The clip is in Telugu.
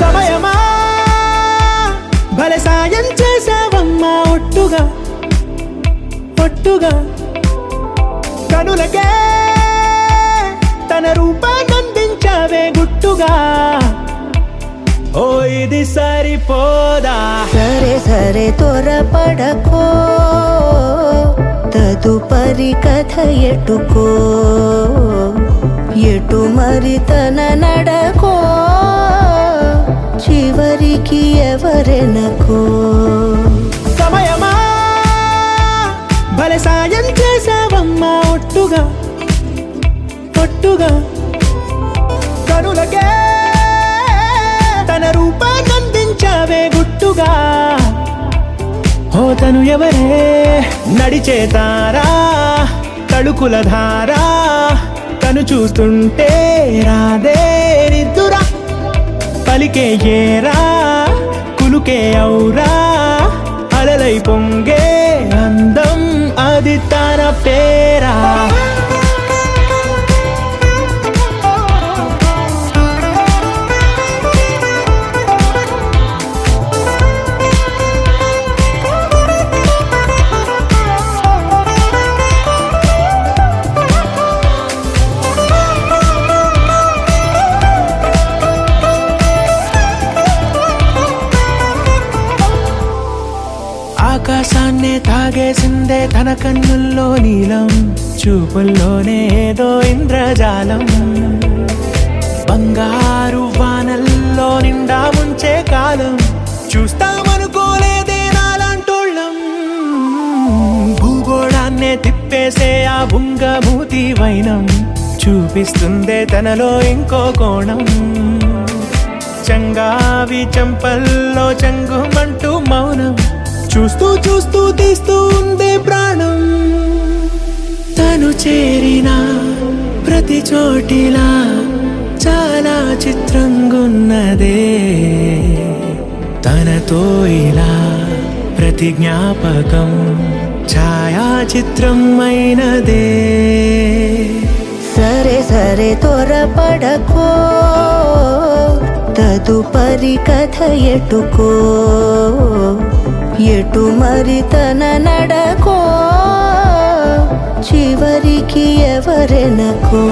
సమయమా భలే సాయం చేసావమ్మా ఒట్టుగా ఒట్టుగా కనులకే తన రూపాన్నందించావే గుట్టుగా ఓ ఇది సరిపోదా సరే సరే త్వరపడకో తదుపరి కథ ఎటుకో ఎటు మరి తన నడకో చివరికి ఎవరెనకో సమయమా భలే సాయం చేసావమ్మా ఒట్టుగా ఒట్టుగా కనులకే తన రూపాన్నందించావే గుట్టుగా ఓ తను ఎవరే నడిచే తారా తడుకుల ధారా తను చూస్తుంటే రాదే నిద్దురా పలికే ఏరా కులుకే ఔరా అలలై పొంగే అందం అది తన పేరా ఆకాశాన్నే తాగేసిందే తన కన్నుల్లో నీలం చూపుల్లోనే ఏదో ఇంద్రజాలం బంగారు వానల్లో నిండా ముంచే కాలం చూస్తామనుకోలేదే నాలాంటోళ్ళం భూగోళాన్నే తిప్పేసే ఆ బుంగమూతి వైనం చూపిస్తుందే తనలో ఇంకో కోణం చంగావి చంపల్లో చంగుమంటూ మౌనం చూస్తూ చూస్తూ తీస్తూ ఉందే ప్రాణం తను చేరిన ప్రతి చోటిలా చాలా చిత్రంగున్నదే తనతో ఇలా ప్రతి జ్ఞాపకం ఛాయాచిత్రం అయినదే సరే సరే త్వరపడకో తదుపరి కథ ఎటుకో ఎటు మరి తన నడకో చివరికి ఎవరెనకో